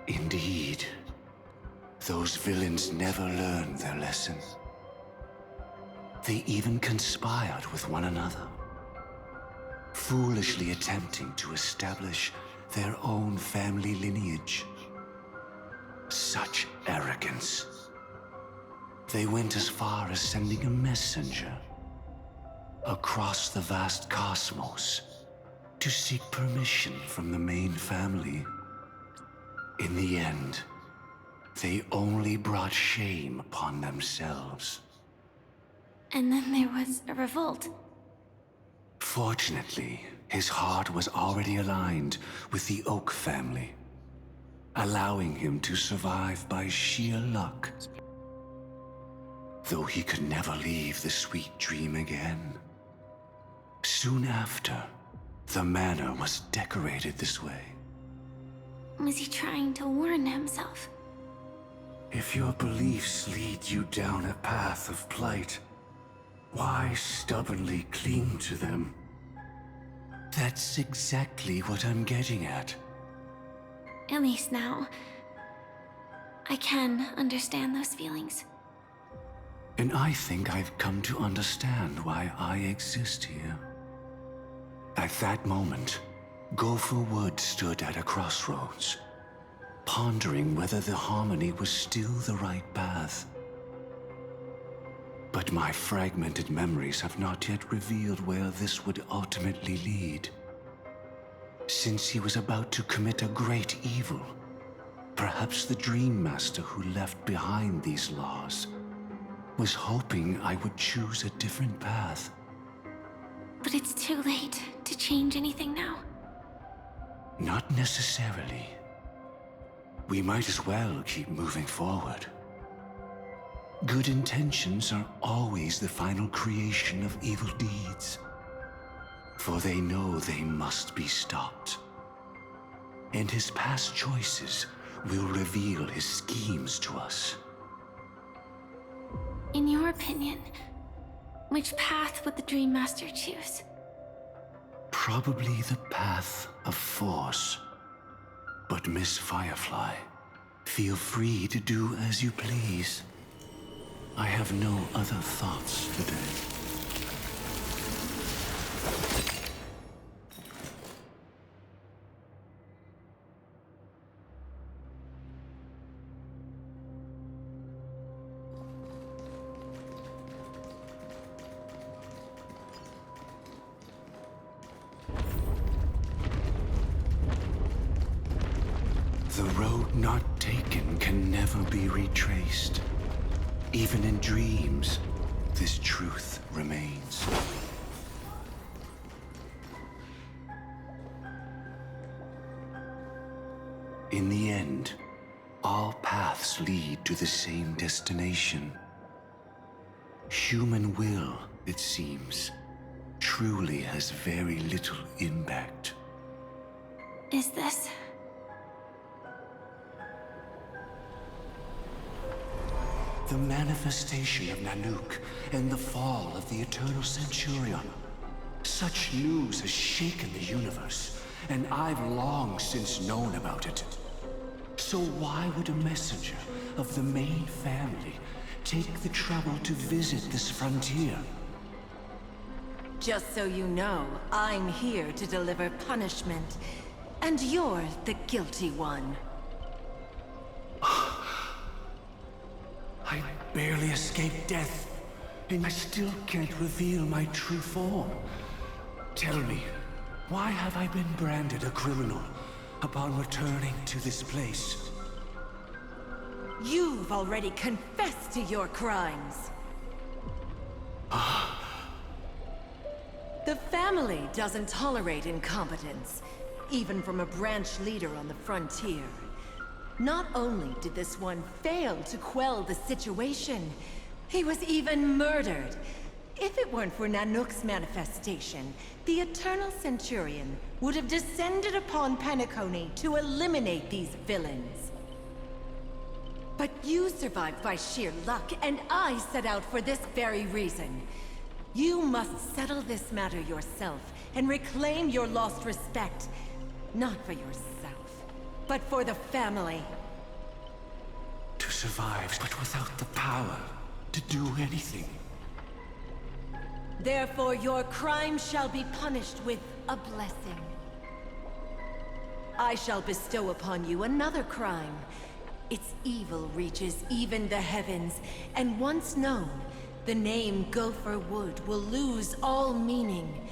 Indeed. Those villains never learned their lesson. They even conspired with one another, foolishly attempting to establish their own family lineage. Such arrogance. They went as far as sending a messenger across the vast cosmos to seek permission from the main family. In the end, they only brought shame upon themselves. And then there was a revolt. Fortunately, his heart was already aligned with the Oak family, allowing him to survive by sheer luck. Though he could never leave the sweet dream again. Soon after, the manor was decorated this way. Was he trying to warn himself? If your beliefs lead you down a path of plight, why stubbornly cling to them? That's exactly what I'm getting at. At least now, I can understand those feelings. And I think I've come to understand why I exist here. At that moment, Gopher Wood stood at a crossroads, pondering whether the harmony was still the right path. But my fragmented memories have not yet revealed where this would ultimately lead. Since he was about to commit a great evil, perhaps the Dream Master who left behind these laws was hoping I would choose a different path. But it's too late to change anything now. Not necessarily. We might as well keep moving forward. Good intentions are always the final creation of evil deeds, for they know they must be stopped. And his past choices will reveal his schemes to us. In your opinion, which path would the Dream Master choose? Probably the path of force. But Miss Firefly, feel free to do as you please. I have no other thoughts today. The road not taken can never be retraced. Even in dreams, this truth remains. In the end, all paths lead to the same destination. Human will, it seems, truly has very little impact. Is this... The manifestation of Nanook and the fall of the Eternal Centurion. Such news has shaken the universe, and I've long since known about it. So why would a messenger of the main family take the trouble to visit this frontier? Just so you know, I'm here to deliver punishment, and you're the guilty one. I barely escaped death, and I still can't reveal my true form. Tell me, why have I been branded a criminal upon returning to this place? You've already confessed to your crimes. The family doesn't tolerate incompetence, even from a branch leader on the frontier. Not only did this one fail to quell the situation, he was even murdered. If it weren't for Nanook's manifestation, the Eternal Centurion would have descended upon Penacony to eliminate these villains. But you survived by sheer luck, and I set out for this very reason. You must settle this matter yourself and reclaim your lost respect, not for yourself, but for the family. To survive, but without the power to do anything. Therefore, your crime shall be punished with a blessing. I shall bestow upon you another crime. Its evil reaches even the heavens, and once known, the name Gopher Wood will lose all meaning.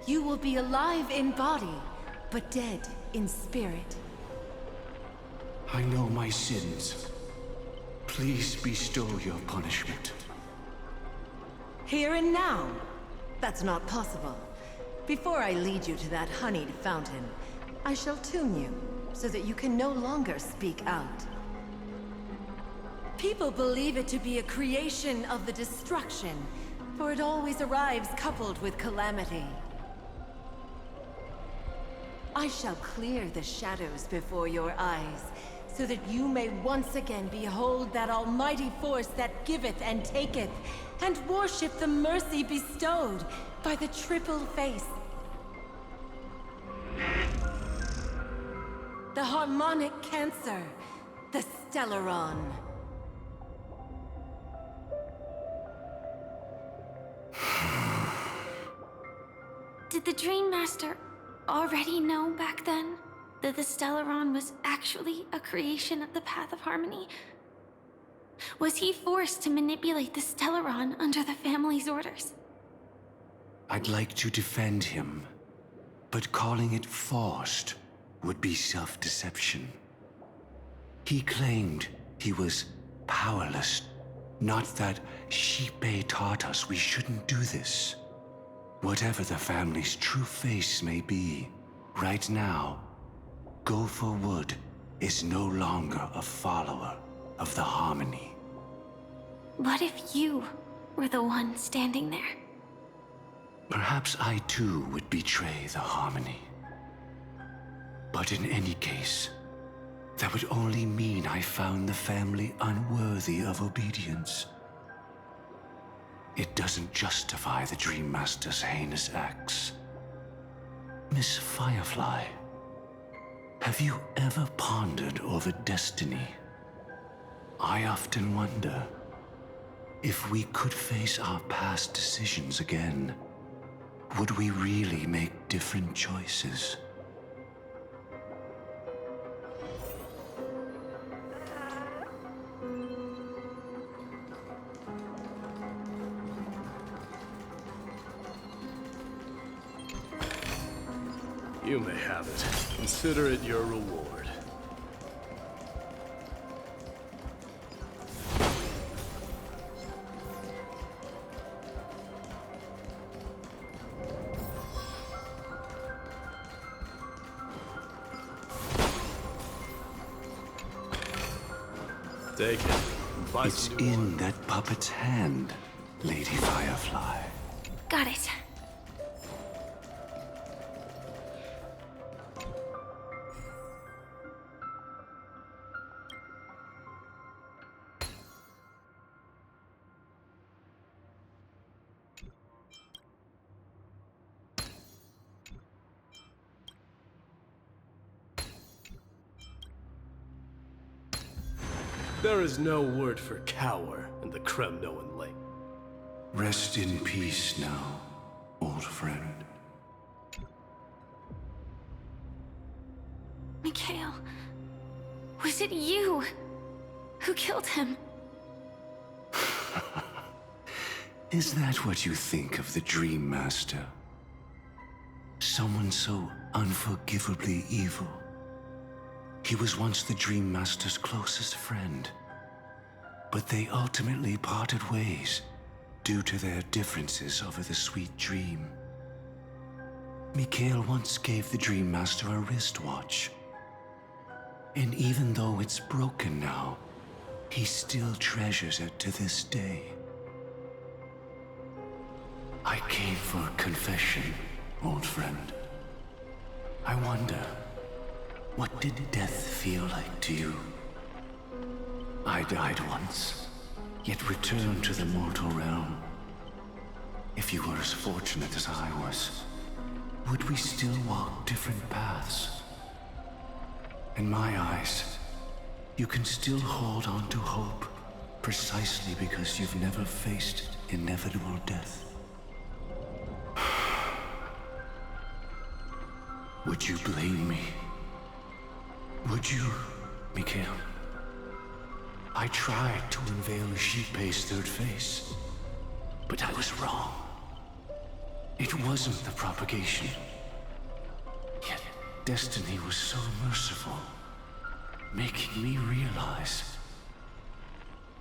You will be alive in body, but dead in spirit. I know my sins. Please bestow your punishment. Here and now? That's not possible. Before I lead you to that honeyed fountain, I shall tune you, so that you can no longer speak out. People believe it to be a creation of the destruction, for it always arrives coupled with calamity. I shall clear the shadows before your eyes, so that you may once again behold that almighty force that giveth and taketh, and worship the mercy bestowed by the triple face. The harmonic cancer, the Stellaron. Did the Dream Master already know back then that the Stellaron was actually a creation of the Path of Harmony? Was he forced to manipulate the Stellaron under the family's orders? I'd like to defend him, but calling it forced would be self-deception. He claimed he was powerless, not that Xipe taught us we shouldn't do this. Whatever the family's true face may be, right now, Gopher Wood is no longer a follower of the Harmony. What if you were the one standing there? Perhaps I too would betray the Harmony. But in any case, that would only mean I found the family unworthy of obedience. It doesn't justify the Dream Master's heinous acts. Miss Firefly, have you ever pondered over destiny? I often wonder if we could face our past decisions again, would we really make different choices? You may have it. Consider it your reward. Take it. Buy It's some new in armor. that puppet's hand, Lady Firefly. Got it. There is no word for cower in the Kremnoan lake. Rest in peace now, old friend. Mikhail, was it you who killed him? Is that what you think of the Dream Master? Someone so unforgivably evil. He was once the Dream Master's closest friend, but they ultimately parted ways due to their differences over the sweet dream. Mikhail once gave the Dream Master a wristwatch, and even though it's broken now, he still treasures it to this day. I came for a confession, old friend. I wonder, what did death feel like to you? I died once, yet returned to the mortal realm. If you were as fortunate as I was, would we still walk different paths? In my eyes, you can still hold on to hope precisely because you've never faced inevitable death. Would you blame me? Would you, Mikhail? I tried to unveil Xipe's third face, but I was wrong. It wasn't the propagation. Yet destiny was so merciful, making me realize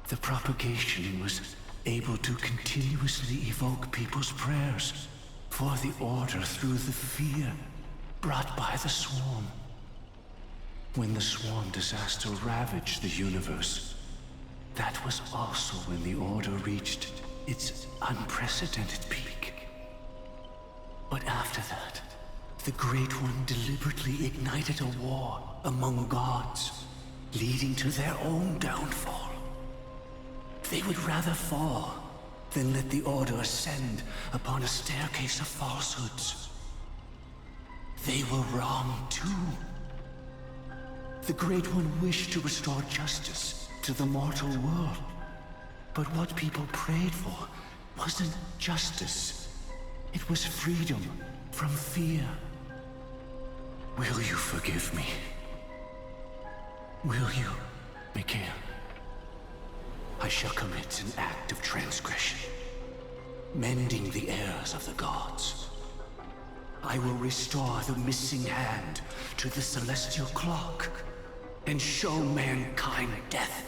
the propagation was able to continuously evoke people's prayers for the Order through the fear brought by the Swarm. When the Swarm disaster ravaged the universe, that was also when the Order reached its unprecedented peak. But after that, the Great One deliberately ignited a war among gods, leading to their own downfall. They would rather fall than let the Order ascend upon a staircase of falsehoods. They were wrong too. The Great One wished to restore justice to the mortal world. But what people prayed for wasn't justice. It was freedom from fear. Will you forgive me? Will you, Mikhail? I shall commit an act of transgression, mending the errors of the gods. I will restore the missing hand to the celestial clock and show mankind death.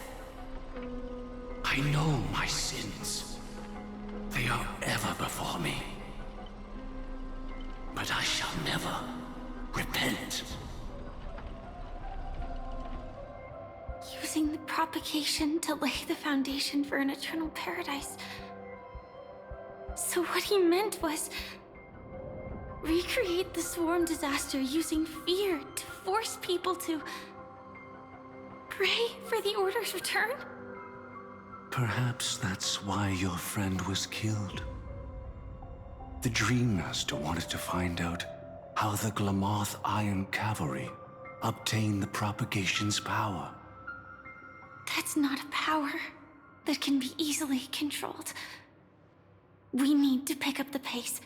I know my sins. They are ever before me. But I shall never repent. Using the propagation to lay the foundation for an eternal paradise. So what he meant was recreate the Swarm disaster using fear to force people to pray for the Order's return? Perhaps that's why your friend was killed. The Dream Master wanted to find out how the Glamoth Iron Cavalry obtained the propagation's power. That's not a power that can be easily controlled. We need to pick up the pace.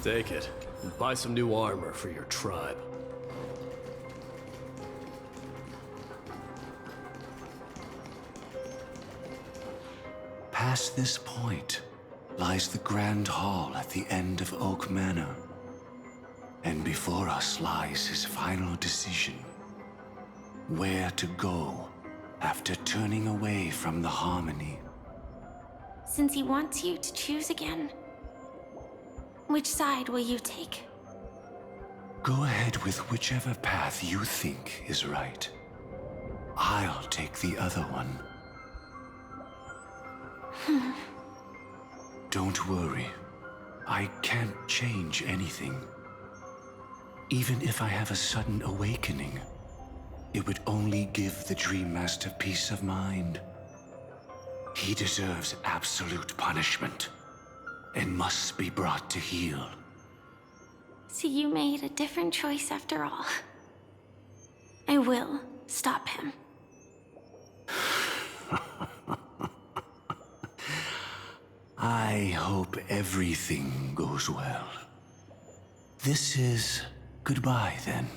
Take it, and buy some new armor for your tribe. Past this point lies the Grand Hall at the end of Oak Manor. And before us lies his final decision. Where to go after turning away from the Harmony. Since he wants you to choose again, which side will you take? Go ahead with whichever path you think is right. I'll take the other one. Don't worry. I can't change anything. Even if I have a sudden awakening, it would only give the Dream Master peace of mind. He deserves absolute punishment and must be brought to heel. So you made a different choice after all. I will stop him. I hope everything goes well. This is goodbye, then.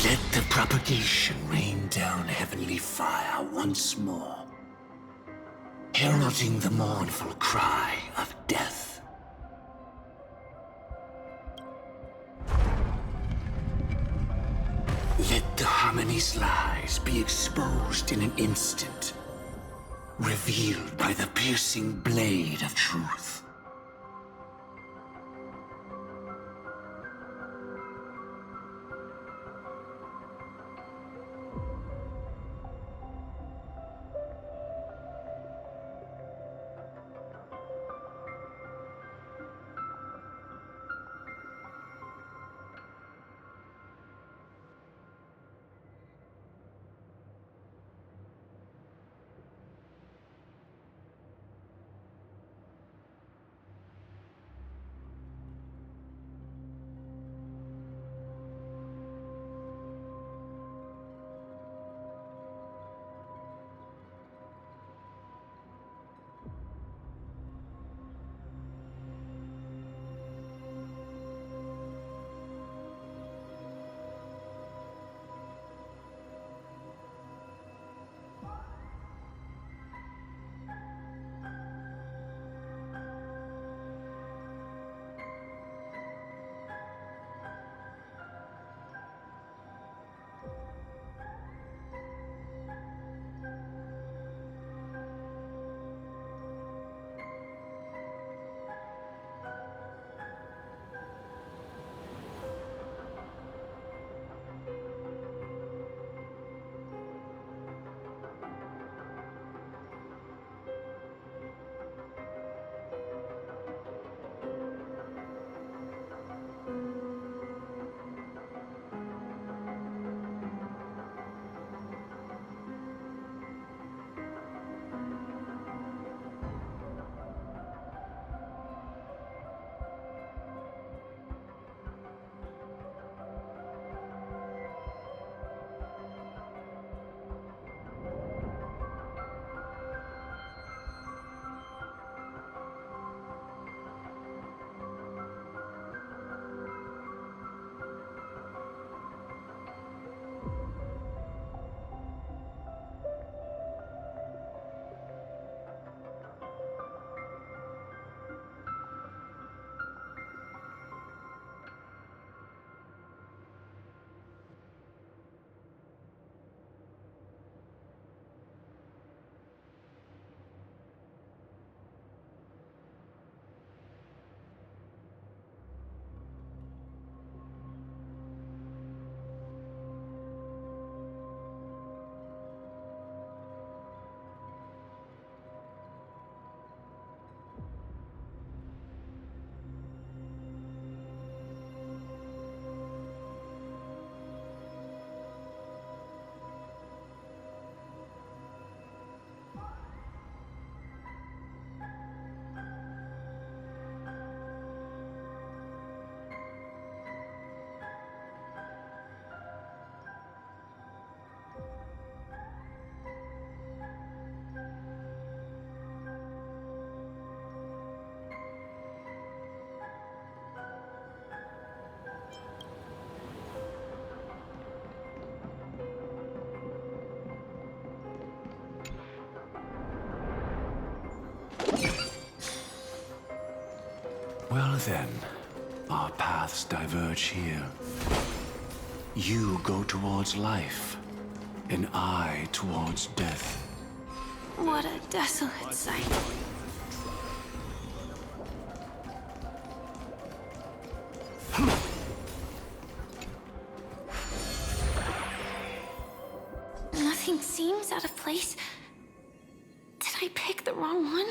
Let the propagation rain down heavenly fire once more, heralding the mournful cry of death. Let the Harmony's lies be exposed in an instant, revealed by the piercing blade of truth. Well then, our paths diverge here. You go towards life, and I towards death. What a desolate sight. Nothing seems out of place. Did I pick the wrong one?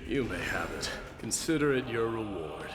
You may have it. Consider it your reward.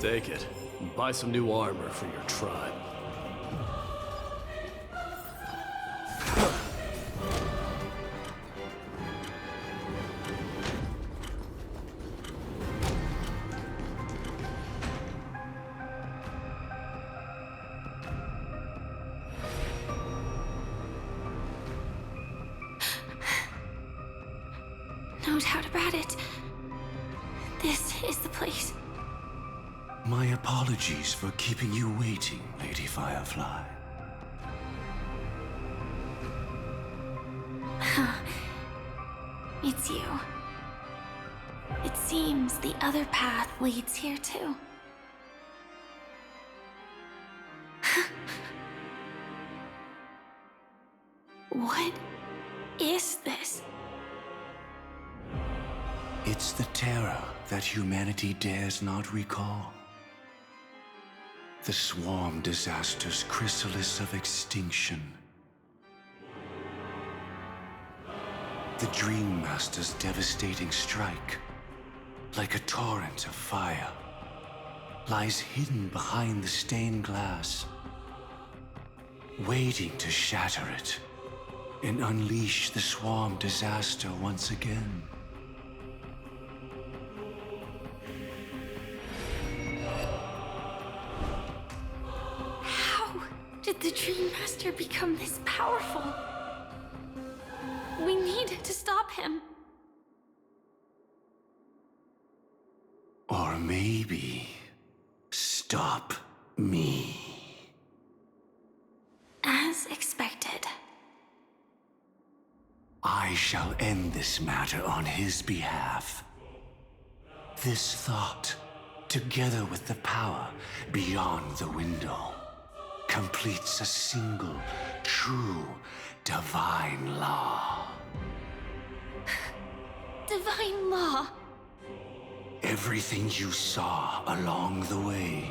Take it, and buy some new armor for your tribe. No doubt about it. This is the place. My apologies for keeping you waiting, Lady Firefly. It's you. It seems the other path leads here too. What is this? It's the terror that humanity dares not recall. The swarm disaster's chrysalis of extinction. The Dream Master's devastating strike, like a torrent of fire, lies hidden behind the stained glass, waiting to shatter it and unleash the swarm disaster once again. How did the Dream Master become this powerful? We need to stop him. Or maybe stop me. As expected. I shall end this matter on his behalf. This thought, together with the power beyond the window, completes a single, true, divine law. Divine law. Everything you saw along the way,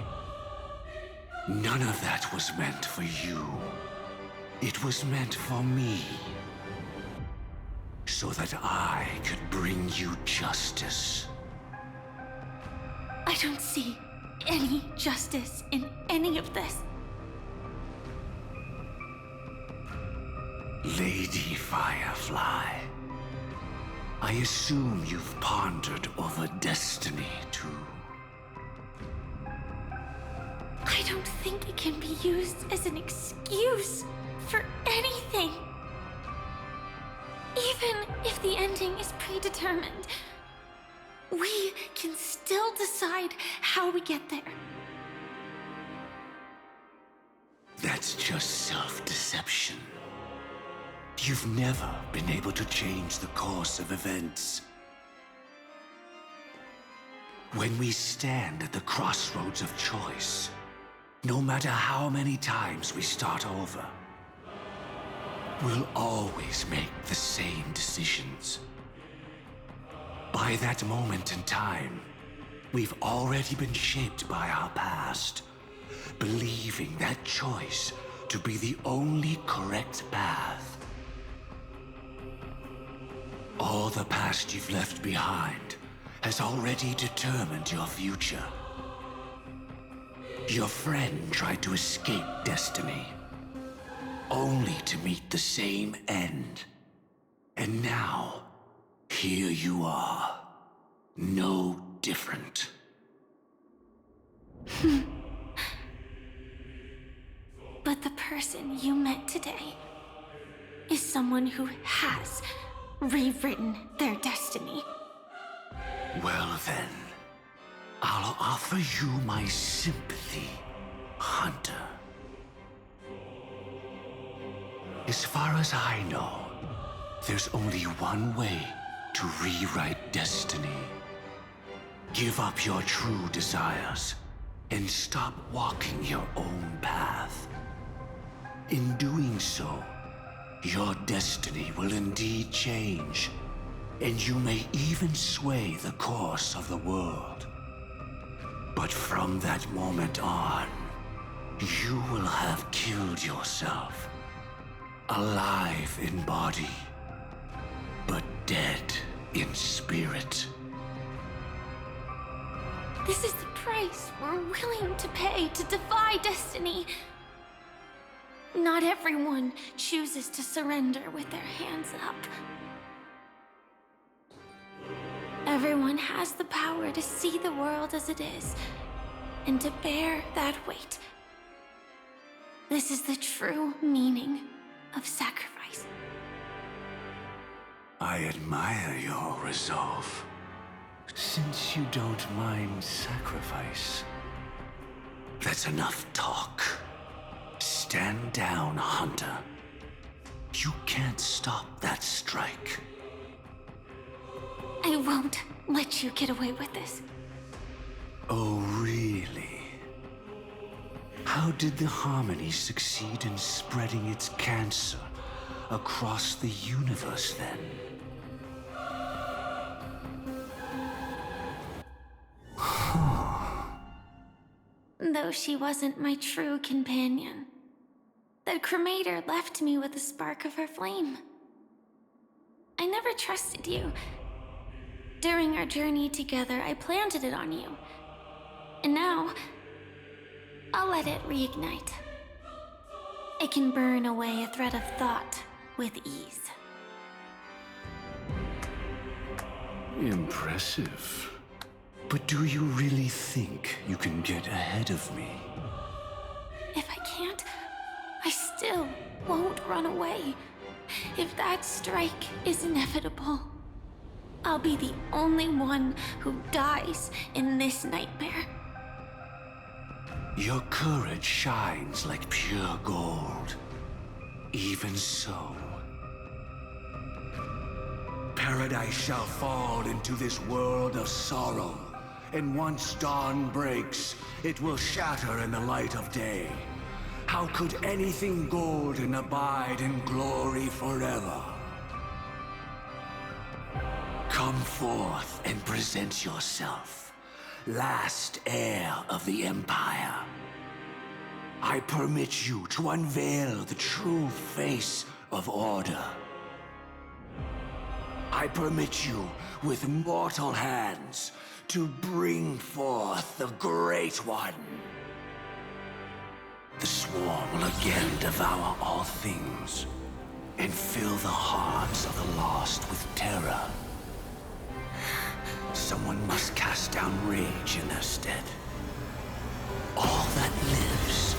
none of that was meant for you. It was meant for me. So that I could bring you justice. I don't see any justice in any of this. Lady Firefly, I assume you've pondered over destiny too. I don't think it can be used as an excuse for anything. Even if the ending is predetermined, we can still decide how we get there. That's just self-deception. You've never been able to change the course of events. When we stand at the crossroads of choice, no matter how many times we start over, we'll always make the same decisions. By that moment in time, we've already been shaped by our past, believing that choice to be the only correct path. All the past you've left behind has already determined your future. Your friend tried to escape destiny, only to meet the same end. And now, here you are, no different. But the person you met today is someone who has rewritten their destiny. Well then, I'll offer you my sympathy, Hunter. As far as I know, there's only one way to rewrite destiny. Give up your true desires and stop walking your own path. In doing so, your destiny will indeed change, and you may even sway the course of the world. But from that moment on, you will have killed yourself. Alive in body, but dead in spirit. This is the price we're willing to pay to defy destiny. Not everyone chooses to surrender with their hands up. Everyone has the power to see the world as it is, and to bear that weight. This is the true meaning of sacrifice. I admire your resolve. Since you don't mind sacrifice, that's enough talk. Stand down, Hunter. You can't stop that strike. I won't let you get away with this. Oh, really? How did the Harmony succeed in spreading its cancer across the universe then? Though she wasn't my true companion, the cremator left me with a spark of her flame. I never trusted you. During our journey together, I planted it on you. And now, I'll let it reignite. It can burn away a thread of thought with ease. Impressive. But do you really think you can get ahead of me? If I can't, I still won't run away. If that strike is inevitable, I'll be the only one who dies in this nightmare. Your courage shines like pure gold. Even so, paradise shall fall into this world of sorrow, and once dawn breaks, it will shatter in the light of day. How could anything golden abide in glory forever? Come forth and present yourself, last heir of the Empire. I permit you to unveil the true face of order. I permit you, with mortal hands, to bring forth the Great One. The Swarm will again devour all things, and fill the hearts of the lost with terror. Someone must cast down rage in their stead. All that lives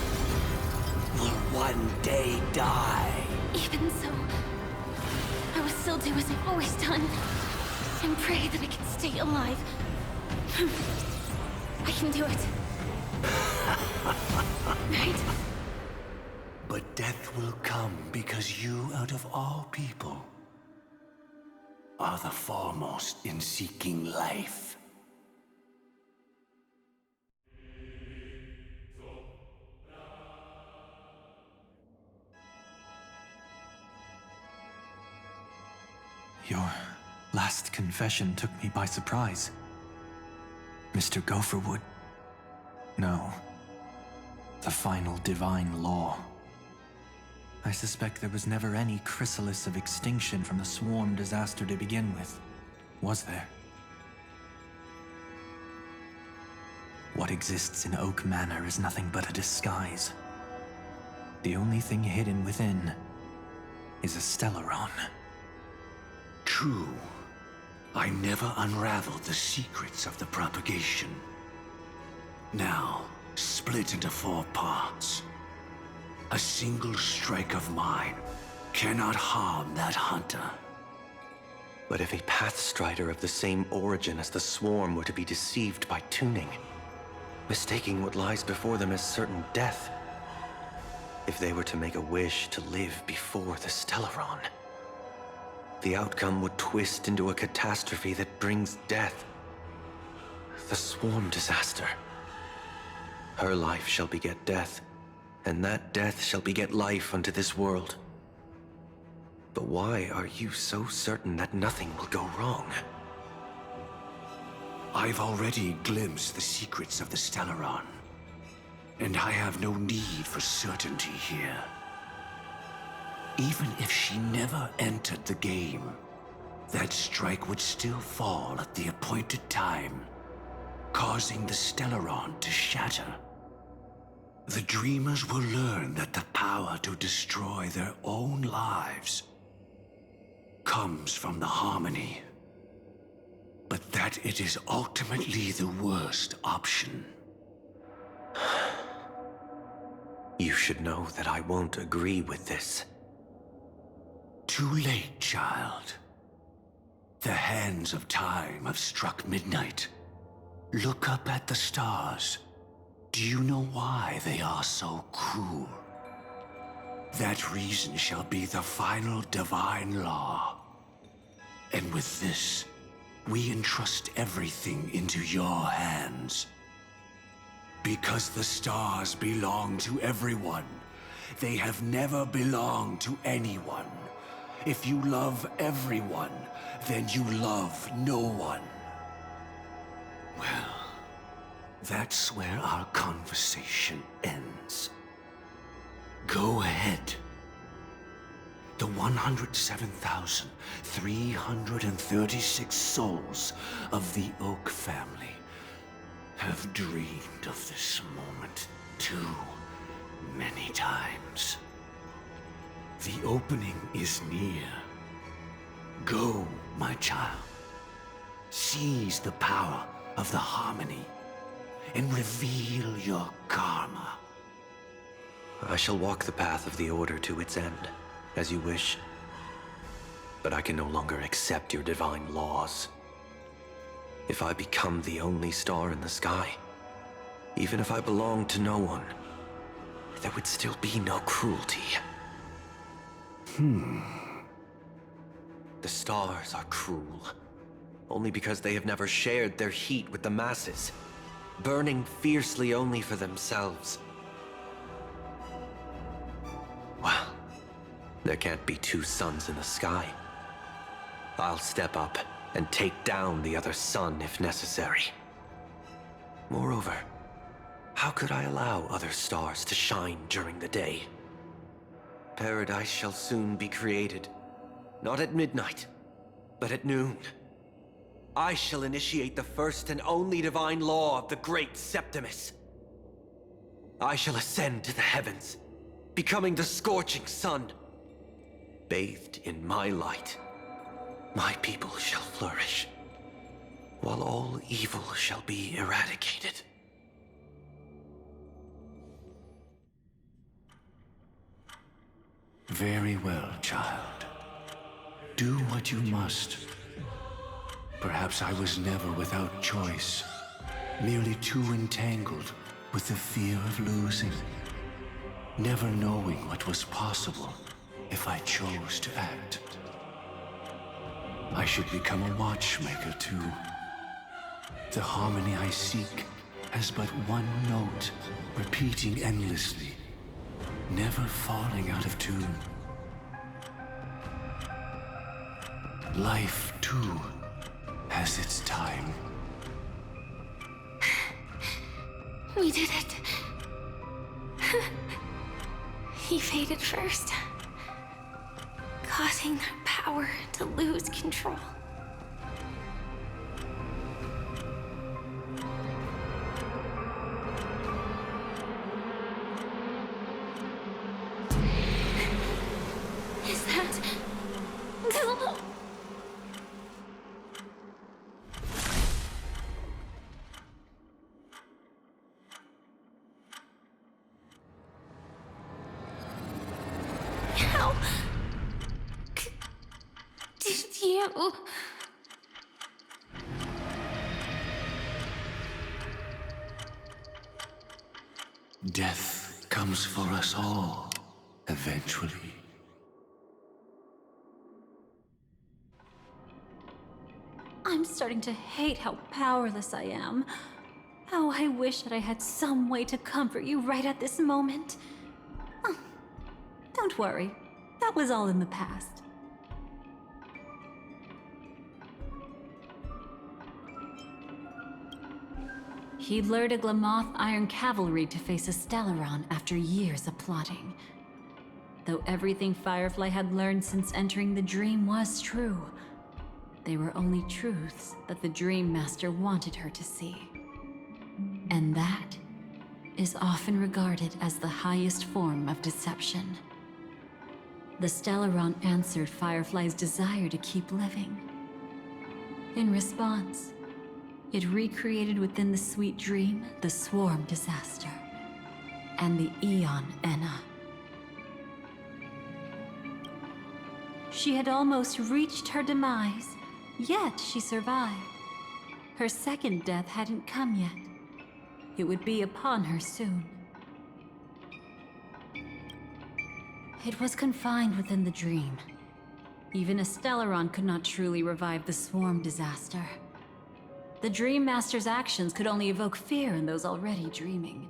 will one day die. Even so, I will still do as I've always done, and pray that I can stay alive. I can do it. Right? But death will come because you, out of all people, are the foremost in seeking life. Your last confession took me by surprise. Mr. Gopherwood. No. The final divine law. I suspect there was never any chrysalis of extinction from the swarm disaster to begin with, was there? What exists in Oak Manor is nothing but a disguise. The only thing hidden within is a Stellaron. True. I never unraveled the secrets of the propagation. Now, split into 4 parts. A single strike of mine cannot harm that hunter. But if a Pathstrider of the same origin as the Swarm were to be deceived by tuning, mistaking what lies before them as certain death, if they were to make a wish to live before the Stellaron, the outcome would twist into a catastrophe that brings death. The Swarm disaster. Her life shall beget death, and that death shall beget life unto this world. But why are you so certain that nothing will go wrong? I've already glimpsed the secrets of the Stellaron, and I have no need for certainty here. Even if she never entered the game, that strike would still fall at the appointed time, causing the Stellaron to shatter. The Dreamers will learn that the power to destroy their own lives comes from the Harmony, but that it is ultimately the worst option. You should know that I won't agree with this. Too late, child. The hands of time have struck midnight. Look up at the stars. Do you know why they are so cruel? That reason shall be the final divine law. And with this, we entrust everything into your hands. Because the stars belong to everyone. They have never belonged to anyone. If you love everyone, then you love no one. Well, that's where our conversation ends. Go ahead. The 107,336 souls of the Oak family have dreamed of this moment too many times. The opening is near. Go, my child. Seize the power of the harmony and reveal your karma. I shall walk the path of the Order to its end, as you wish. But I can no longer accept your divine laws. If I become the only star in the sky, even if I belong to no one, there would still be no cruelty. The stars are cruel, only because they have never shared their heat with the masses, burning fiercely only for themselves. Well, there can't be two suns in the sky. I'll step up and take down the other sun if necessary. Moreover, how could I allow other stars to shine during the day? Paradise shall soon be created, not at midnight, but at noon. I shall initiate the first and only divine law of the great Septimus. I shall ascend to the heavens, becoming the scorching sun. Bathed in my light, my people shall flourish, while all evil shall be eradicated. Very well, child. Do what you must. Perhaps I was never without choice, merely too entangled with the fear of losing, never knowing what was possible if I chose to act. I should become a watchmaker too. The harmony I seek has but one note, repeating endlessly, never falling out of tune. Life, too, has its time. We did it. He faded first, causing their power to lose control. Is that... How... did you... Death comes for us all, eventually. I'm starting to hate how powerless I am. How I wish that I had some way to comfort you right at this moment. Oh, don't worry. That was all in the past. He lured a Glamoth Iron Cavalry to face a Stellaron after years of plotting. Though everything Firefly had learned since entering the dream was true, they were only truths that the Dream Master wanted her to see. And that is often regarded as the highest form of deception. The Stellaron answered Firefly's desire to keep living. In response, it recreated within the sweet dream the Swarm disaster and the Eon Enna. She had almost reached her demise, yet she survived. Her second death hadn't come yet. It would be upon her soon. It was confined within the dream. Even a Stellaron could not truly revive the Swarm disaster. The Dream Master's actions could only evoke fear in those already dreaming.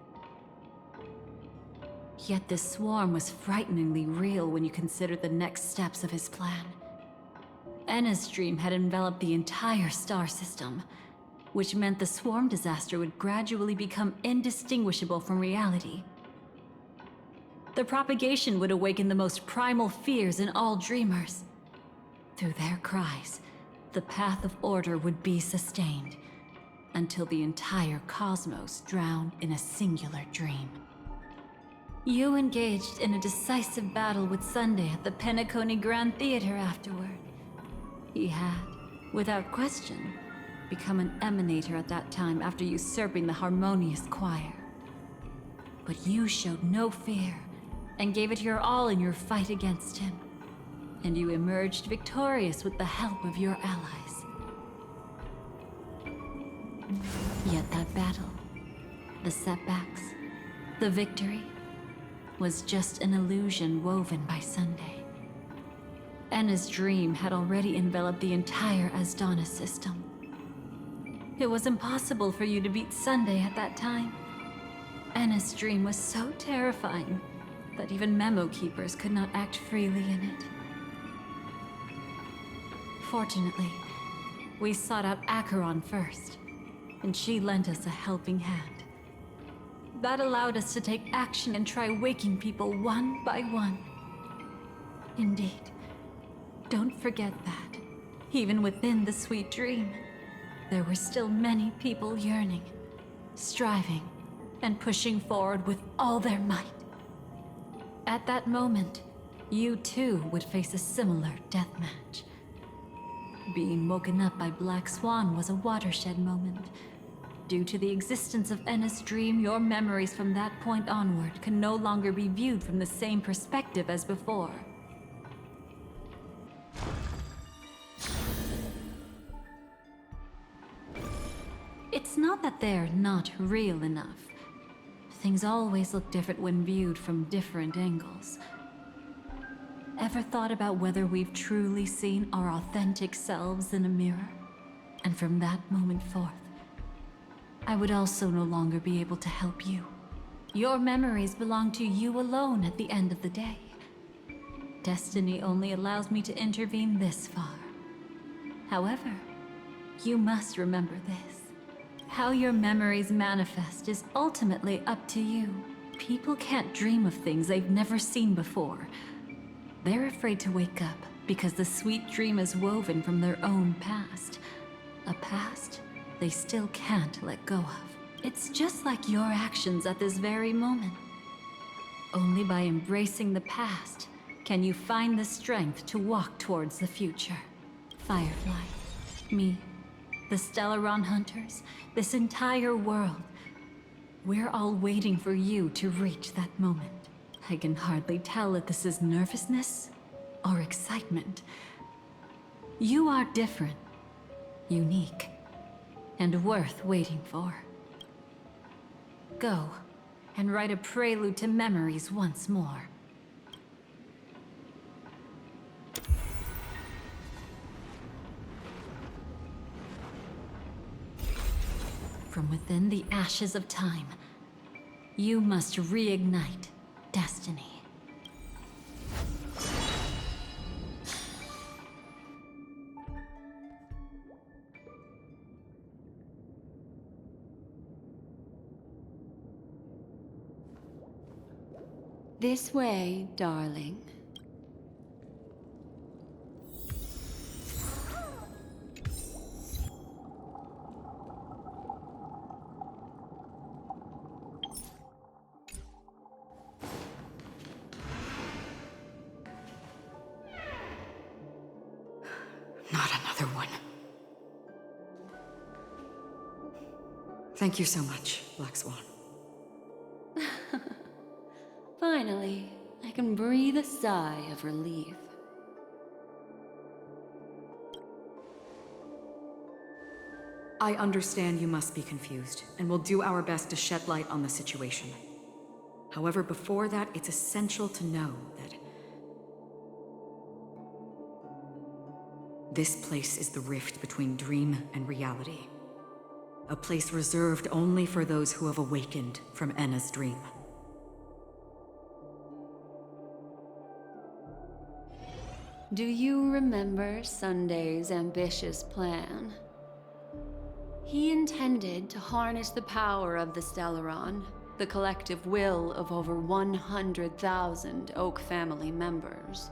Yet this swarm was frighteningly real when you consider the next steps of his plan. Enna's dream had enveloped the entire star system, which meant the swarm disaster would gradually become indistinguishable from reality. The propagation would awaken the most primal fears in all dreamers. Through their cries, the path of order would be sustained, until the entire cosmos drowned in a singular dream. You engaged in a decisive battle with Sunday at the Penacony Grand Theater afterward. He had, without question, become an emanator at that time after usurping the harmonious choir. But you showed no fear, and gave it your all in your fight against him. And you emerged victorious with the help of your allies. Yet that battle, the setbacks, the victory, was just an illusion woven by Sunday. Enna's dream had already enveloped the entire Asdana system. It was impossible for you to beat Sunday at that time. Enna's dream was so terrifying that even memo keepers could not act freely in it. Fortunately, we sought out Acheron first, and she lent us a helping hand. That allowed us to take action and try waking people one by one. Indeed, don't forget that, even within the sweet dream, there were still many people yearning, striving, and pushing forward with all their might. At that moment, you too would face a similar deathmatch. Being woken up by Black Swan was a watershed moment. Due to the existence of Enna's dream, your memories from that point onward can no longer be viewed from the same perspective as before. It's not that they're not real enough. Things always look different when viewed from different angles. Ever thought about whether we've truly seen our authentic selves in a mirror? And from that moment forth, I would also no longer be able to help you. Your memories belong to you alone at the end of the day. Destiny only allows me to intervene this far. However, you must remember this. How your memories manifest is ultimately up to you. People can't dream of things they've never seen before. They're afraid to wake up because the sweet dream is woven from their own past. A past they still can't let go of. It's just like your actions at this very moment. Only by embracing the past can you find the strength to walk towards the future. Firefly, me, the Stellaron Hunters, this entire world. We're all waiting for you to reach that moment. I can hardly tell if this is nervousness or excitement. You are different, unique, and worth waiting for. Go, and write a prelude to memories once more. From within the ashes of time, you must reignite destiny. This way, darling. Not another one. Thank you so much, Black Swan. Finally, I can breathe a sigh of relief. I understand you must be confused, and will do our best to shed light on the situation. However, before that, it's essential to know that this place is the rift between dream and reality. A place reserved only for those who have awakened from Enna's dream. Do you remember Sunday's ambitious plan? He intended to harness the power of the Stellaron, the collective will of over 100,000 Oak family members,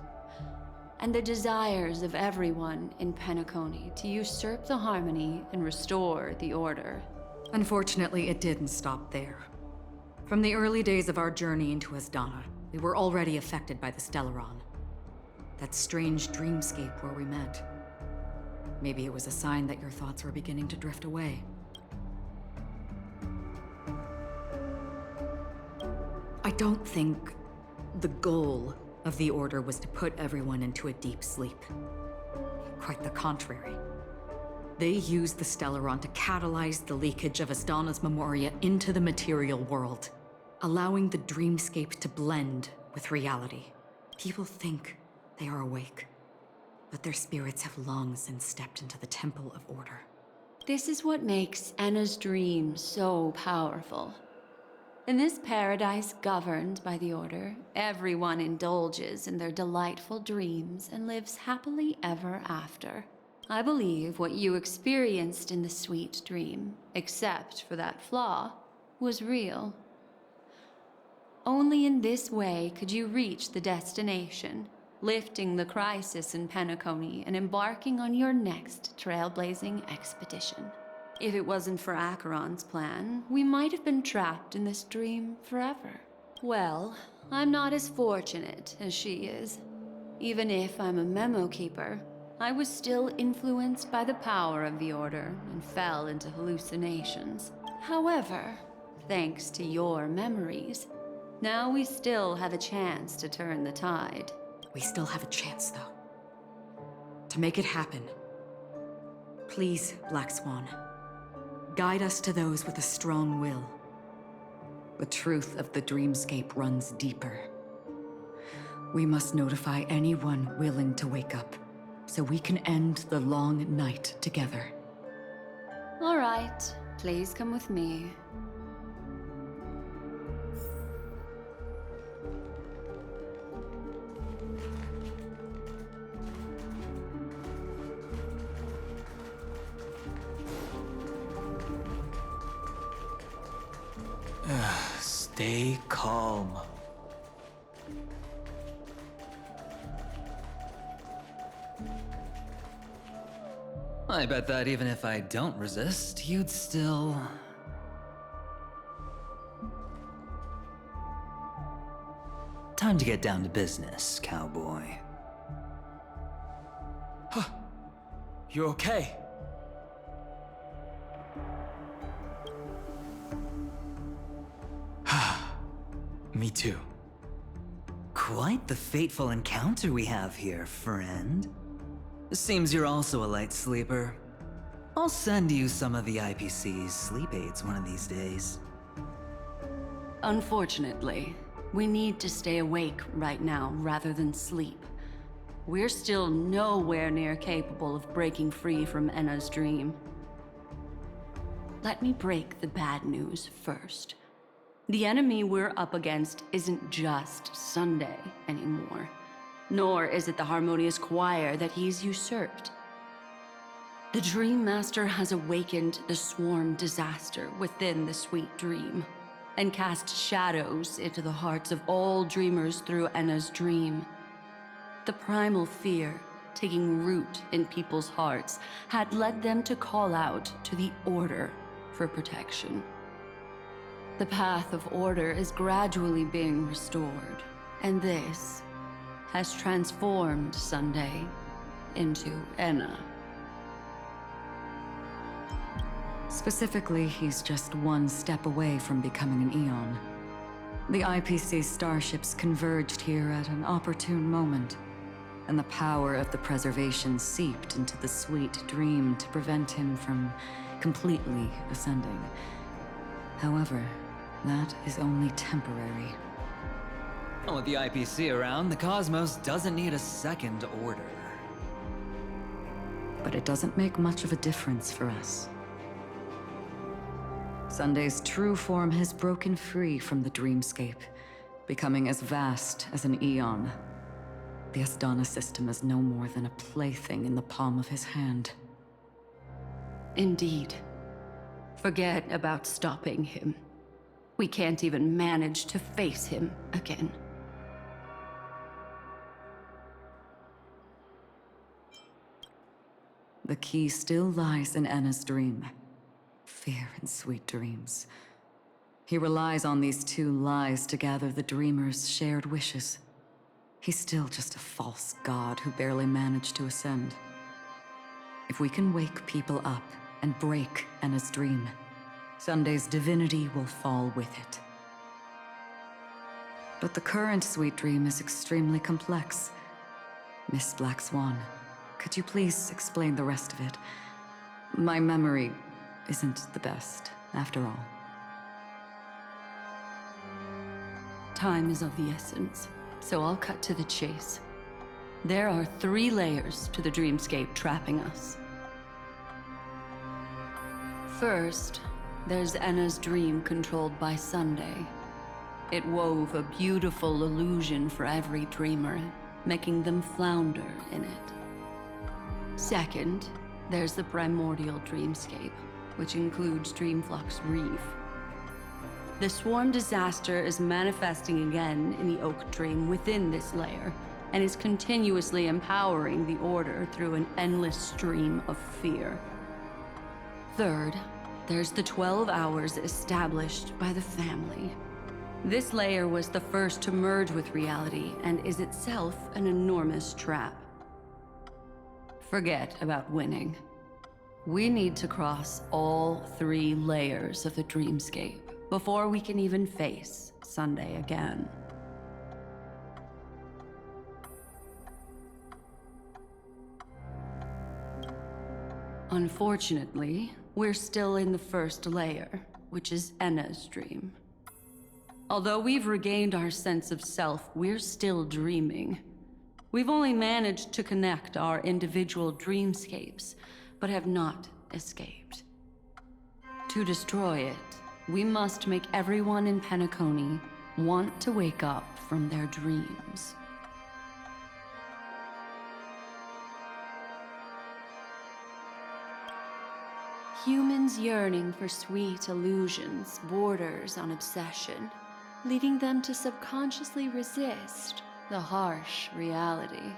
and the desires of everyone in Penacony to usurp the harmony and restore the order. Unfortunately, it didn't stop there. From the early days of our journey into Asdana, we were already affected by the Stellaron. That strange dreamscape where we met. Maybe it was a sign that your thoughts were beginning to drift away. I don't think the goal of the Order was to put everyone into a deep sleep. Quite the contrary. They used the Stellaron to catalyze the leakage of Asdana's memoria into the material world, allowing the dreamscape to blend with reality. People think they are awake, but their spirits have long since stepped into the Temple of Order. This is what makes Enna's dream so powerful. In this paradise governed by the Order, everyone indulges in their delightful dreams and lives happily ever after. I believe what you experienced in the sweet dream, except for that flaw, was real. Only in this way could you reach the destination, lifting the crisis in Penacony and embarking on your next trailblazing expedition. If it wasn't for Acheron's plan, we might have been trapped in this dream forever. Well, I'm not as fortunate as she is. Even if I'm a memo keeper, I was still influenced by the power of the Order and fell into hallucinations. However, thanks to your memories, now we still have a chance to turn the tide. We still have a chance, though. To make it happen. Please, Black Swan. Guide us to those with a strong will. The truth of the dreamscape runs deeper. We must notify anyone willing to wake up, so we can end the long night together. All right, please come with me. Stay calm. I bet that even if I don't resist, you'd still... Time to get down to business, cowboy. Huh. You okay? Me too. Quite the fateful encounter we have here, friend. Seems you're also a light sleeper. I'll send you some of the IPC's sleep aids one of these days. Unfortunately, we need to stay awake right now rather than sleep. We're still nowhere near capable of breaking free from Enna's dream. Let me break the bad news first. The enemy we're up against isn't just Sunday anymore, nor is it the harmonious choir that he's usurped. The Dream Master has awakened the swarm disaster within the sweet dream, and cast shadows into the hearts of all dreamers through Enna's dream. The primal fear taking root in people's hearts had led them to call out to the Order for protection. The path of order is gradually being restored, and this has transformed Sunday into Enna. Specifically, he's just one step away from becoming an Eon. The IPC starships converged here at an opportune moment, and the power of the preservation seeped into the sweet dream to prevent him from completely ascending. However, that is only temporary. With the IPC around, the cosmos doesn't need a second order. But it doesn't make much of a difference for us. Sunday's true form has broken free from the dreamscape, becoming as vast as an eon. The Astana system is no more than a plaything in the palm of his hand. Indeed. Forget about stopping him. We can't even manage to face him again. The key still lies in Anna's dream. Fear and sweet dreams. He relies on these two lies to gather the dreamer's shared wishes. He's still just a false god who barely managed to ascend. If we can wake people up and break Anna's dream, Sunday's divinity will fall with it. But the current sweet dream is extremely complex. Miss Black Swan, could you please explain the rest of it? My memory isn't the best, after all. Time is of the essence, so I'll cut to the chase. There are 3 layers to the dreamscape trapping us. First, there's Enna's dream controlled by Sunday. It wove a beautiful illusion for every dreamer, making them flounder in it. Second, there's the primordial dreamscape, which includes Dreamflock's Reef. The swarm disaster is manifesting again in the Oak Dream within this layer, and is continuously empowering the Order through an endless stream of fear. Third, there's the 12 hours established by the family. This layer was the first to merge with reality and is itself an enormous trap. Forget about winning. We need to cross all 3 layers of the dreamscape before we can even face Sunday again. Unfortunately, we're still in the first layer, which is Enna's dream. Although we've regained our sense of self, we're still dreaming. We've only managed to connect our individual dreamscapes, but have not escaped. To destroy it, we must make everyone in Penacony want to wake up from their dreams. Humans yearning for sweet illusions borders on obsession, leading them to subconsciously resist the harsh reality.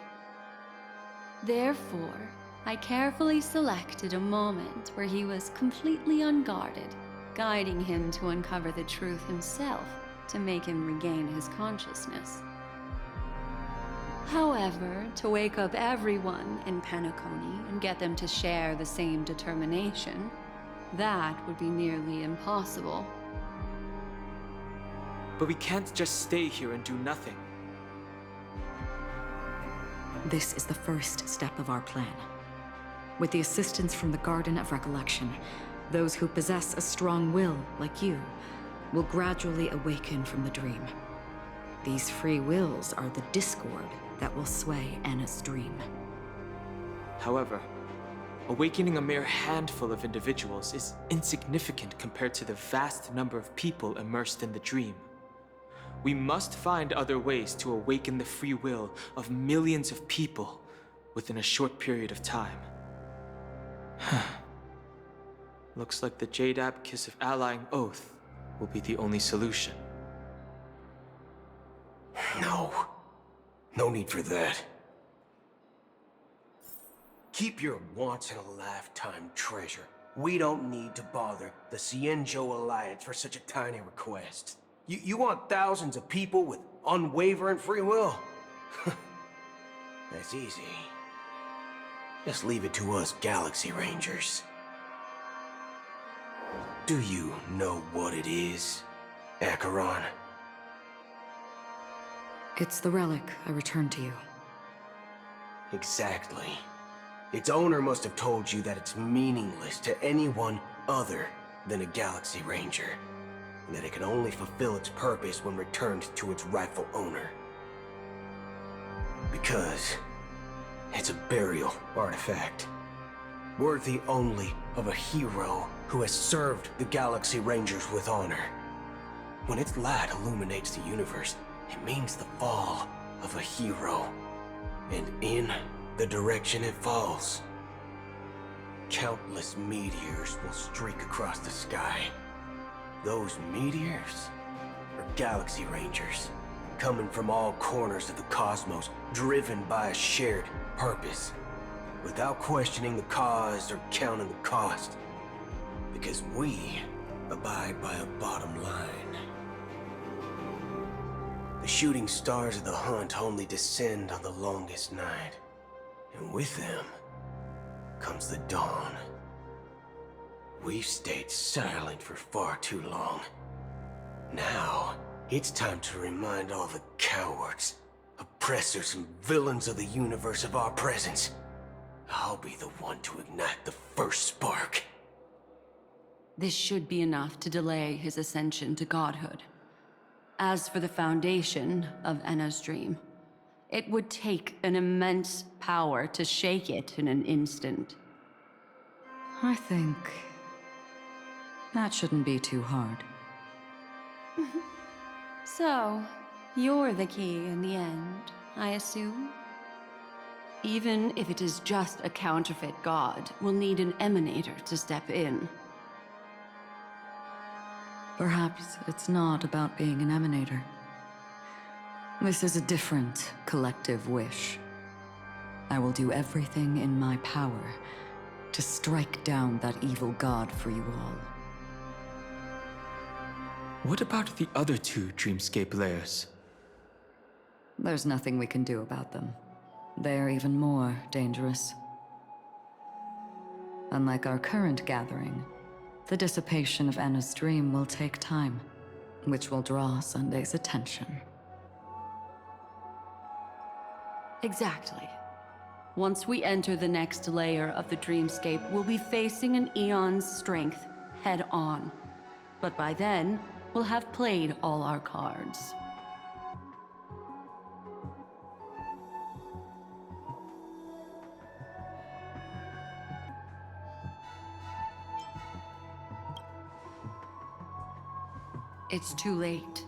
Therefore, I carefully selected a moment where he was completely unguarded, guiding him to uncover the truth himself to make him regain his consciousness. However, to wake up everyone in Penacony and get them to share the same determination, that would be nearly impossible. But we can't just stay here and do nothing. This is the first step of our plan. With the assistance from the Garden of Recollection, those who possess a strong will, like you, will gradually awaken from the dream. These free wills are the discord that will sway Anna's dream. However, awakening a mere handful of individuals is insignificant compared to the vast number of people immersed in the dream. We must find other ways to awaken the free will of millions of people within a short period of time. Looks like the Jadab Kiss of Allying Oath will be the only solution. No need for that. Keep your once-in-a-lifetime treasure. We don't need to bother the Cienjo Alliance for such a tiny request. You want thousands of people with unwavering free will? That's easy. Just leave it to us Galaxy Rangers. Do you know what it is, Acheron? It's the relic I returned to you. Exactly. Its owner must have told you that it's meaningless to anyone other than a Galaxy Ranger, and that it can only fulfill its purpose when returned to its rightful owner. Because it's a burial artifact, worthy only of a hero who has served the Galaxy Rangers with honor. When its light illuminates the universe, it means the fall of a hero. And in the direction it falls, countless meteors will streak across the sky. Those meteors are Galaxy Rangers, coming from all corners of the cosmos, driven by a shared purpose, without questioning the cause or counting the cost, because we abide by a bottom line. The shooting stars of the hunt only descend on the longest night, and with them comes the dawn. We've stayed silent for far too long. Now, it's time to remind all the cowards, oppressors, and villains of the universe of our presence. I'll be the one to ignite the first spark. This should be enough to delay his ascension to godhood. As for the foundation of Enna's dream, it would take an immense power to shake it in an instant. I think that shouldn't be too hard. So, you're the key in the end, I assume? Even if it is just a counterfeit god, we'll need an emanator to step in. Perhaps it's not about being an emanator. This is a different collective wish. I will do everything in my power to strike down that evil god for you all. What about the other two dreamscape layers? There's nothing we can do about them. They're even more dangerous. Unlike our current gathering, the dissipation of Enna's dream will take time, which will draw Sunday's attention. Exactly. Once we enter the next layer of the dreamscape, we'll be facing an eon's strength head on. But by then, we'll have played all our cards. It's too late.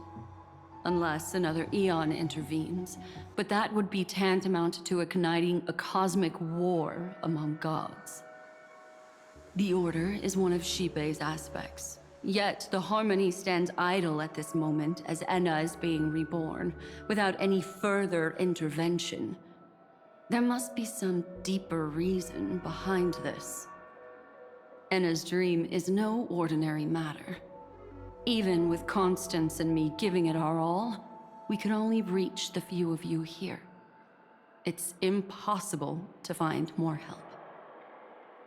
Unless another eon intervenes. But that would be tantamount to igniting a cosmic war among gods. The Order is one of Shibei's aspects. Yet the Harmony stands idle at this moment as Enna is being reborn, without any further intervention. There must be some deeper reason behind this. Enna's dream is no ordinary matter. Even with Constance and me giving it our all, we could only reach the few of you here. It's impossible to find more help.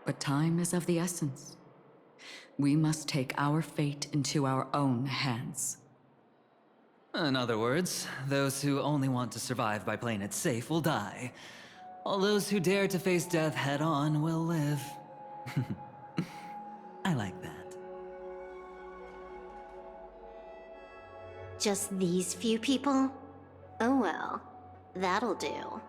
But time is of the essence. We must take our fate into our own hands. In other words, those who only want to survive by playing it safe will die, while those who dare to face death head-on will live. I like that. Just these few people? Oh well, that'll do.